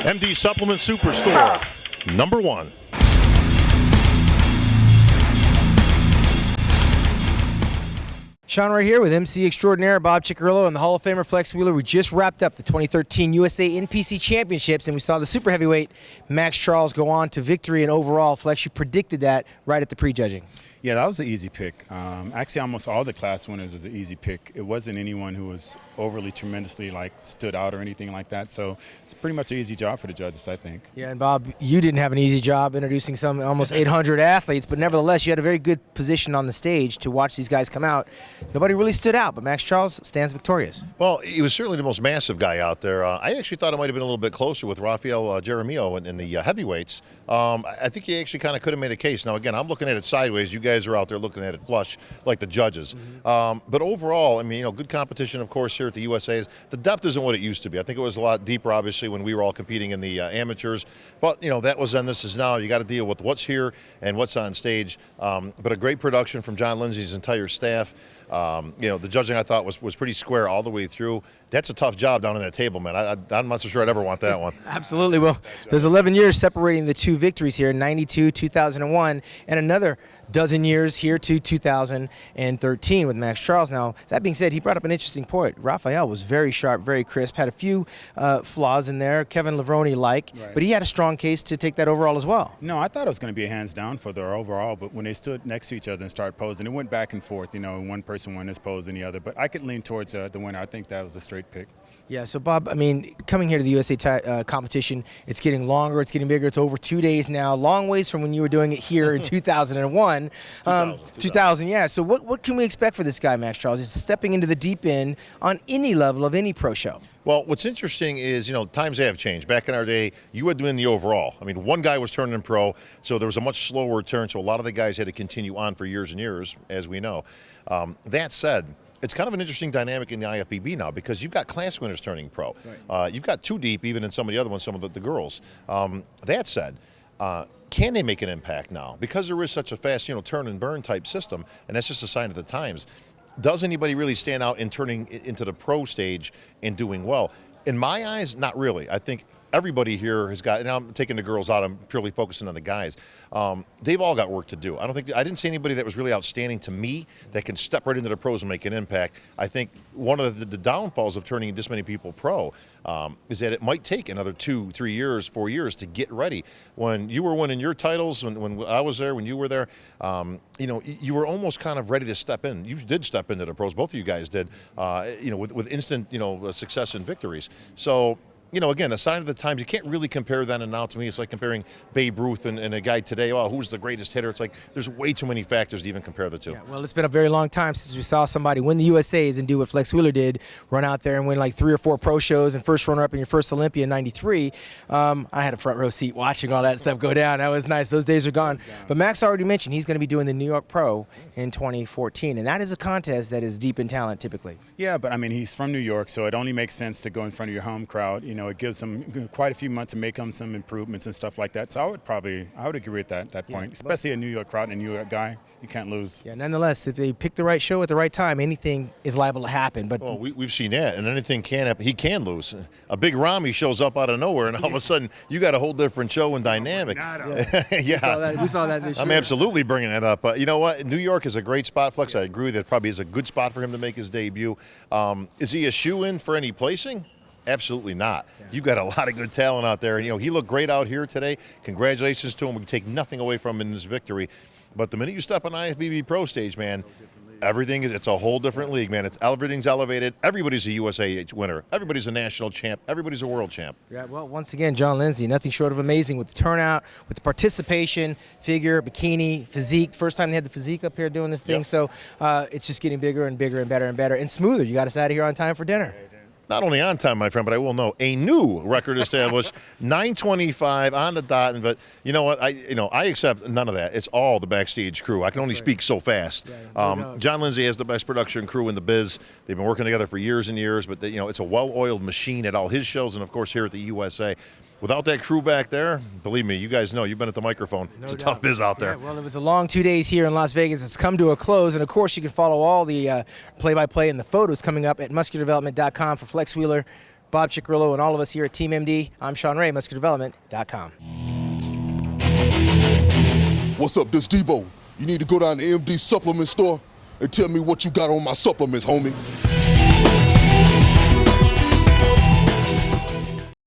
MD Supplement Superstore, #1. Shawn Ray here with MC extraordinaire Bob Cicherillo and the Hall of Famer Flex Wheeler. We just wrapped up the 2013 USA NPC Championships, and we saw the super heavyweight Max Charles go on to victory and overall. Flex, you predicted that right at the prejudging. Yeah, that was an easy pick. Actually, almost all the class winners was an easy pick. It wasn't anyone who was overly tremendously stood out or anything like that. So it's pretty much an easy job for the judges, I think. Yeah, and Bob, you didn't have an easy job introducing some almost 800 athletes, but nevertheless, you had a very good position on the stage to watch these guys come out. Nobody really stood out, but Max Charles stands victorious. Well, he was certainly the most massive guy out there. I actually thought it might have been a little bit closer with Rafael Jaramillo in the heavyweights. I think he actually kind of could have made a case. Now, again, I'm looking at it sideways. You guys are out there looking at it flush like the judges. But overall, I mean, good competition, of course, here at the USA's. The depth isn't what it used to be. I think it was a lot deeper, obviously, when we were all competing in the amateurs. But, that was then, this is now. You got to deal with what's here and what's on stage. But a great production from John Lindsay's entire staff. The judging, I thought, was pretty square all the way through. That's a tough job down on that table, man. I'm not so sure I'd ever want that one. Absolutely. Well, there's 11 years separating the two victories here, 92, 2001, and another dozen years here to 2013 with Max Charles. Now, that being said, he brought up an interesting point. Rafael was very sharp, very crisp, had a few flaws in there, Kevin Levrone-like, right, but he had a strong case to take that overall as well. No, I thought it was going to be a hands down for their overall, but when they stood next to each other and started posing, it went back and forth. One person won this pose and the other, but I could lean towards the winner. I think that was a straight pick. Yeah, so Bob, I mean, coming here to the USA competition, it's getting longer, it's getting bigger, it's over 2 days now, long ways from when you were doing it here in 2001. 2000, yeah. So what can we expect for this guy, Max Charles? He's stepping into the deep end on any level of any pro show. Well, what's interesting is, times have changed. Back in our day, you had to win the overall. I mean, one guy was turning pro, so there was a much slower turn, so a lot of the guys had to continue on for years and years, as we know. That said, it's kind of an interesting dynamic in the IFBB now because you've got class winners turning pro. Right. You've got two deep, even in some of the other ones, some of the girls. That said, can they make an impact now? Because there is such a fast, turn and burn type system, and that's just a sign of the times. Does anybody really stand out in turning into the pro stage and doing well? In my eyes, not really. I think everybody here has got, and I'm taking the girls out, I'm purely focusing on the guys. They've all got work to do. I didn't see anybody that was really outstanding to me that can step right into the pros and make an impact. I think one of the downfalls of turning this many people pro is that it might take another 2, 3 years, 4 years to get ready. When you were winning your titles, when I was there, when you were there, you were almost kind of ready to step in. You did step into the pros, both of you guys did, with instant, success and victories. So, again, a sign of the times. You can't really compare then and now. To me, it's like comparing Babe Ruth and a guy today. Oh, who's the greatest hitter? It's like there's way too many factors to even compare the two. Yeah, well, it's been a very long time since we saw somebody win the USA's and do what Flex Wheeler did, run out there and win like 3 or 4 pro shows and first runner-up in your first Olympia in '93. I had a front row seat watching all that stuff go down. That was nice. Those days are gone. But Max already mentioned he's going to be doing the New York Pro in 2014, and that is a contest that is deep in talent typically. Yeah, but I mean, he's from New York, so it only makes sense to go in front of your home crowd. It gives him quite a few months to make some improvements and stuff like that. So I would agree with that point, especially a New York crowd and a New York guy. You can't lose. Yeah, nonetheless, if they pick the right show at the right time, anything is liable to happen. But well, we've seen that, and anything can happen. He can lose. A big Rami shows up out of nowhere, and all of a sudden you got a whole different show and dynamic. Yeah, we saw that this year. I'm absolutely bringing that up. But you know what? New York is a great spot, Flex. I agree that it probably is a good spot for him to make his debut. Is he a shoe-in for any placing? Absolutely not. Yeah. You've got a lot of good talent out there. And, he looked great out here today. Congratulations to him. We can take nothing away from him in this victory. But the minute you step on IFBB Pro stage, man, it's a whole different league, man. Everything's elevated. Everybody's a USA winner. Everybody's a national champ. Everybody's a world champ. Yeah, well, once again, John Lindsay, nothing short of amazing with the turnout, with the participation, figure, bikini, physique. First time they had the physique up here doing this thing. Yep. So it's just getting bigger and bigger and better and better and smoother. You got us out of here on time for dinner. Not only on time, my friend, but I will know a new record established, 9:25 on the dot. But you know what? I accept none of that. It's all the backstage crew. I can only speak so fast. John Lindsay has the best production crew in the biz. They've been working together for years and years. But it's a well-oiled machine at all his shows, and of course here at the USA. Without that crew back there, believe me, you guys know, you've been at the microphone. It's a tough biz out there. Yeah, well, it was a long 2 days here in Las Vegas. It's come to a close. And, of course, you can follow all the play-by-play and the photos coming up at musculardevelopment.com for Flex Wheeler. Bob Cicherillo, and all of us here at Team MD. I'm Shawn Ray, MuscularDevelopment.com. What's up, this Debo. You need to go down to MD supplement store and tell me what you got on my supplements, homie.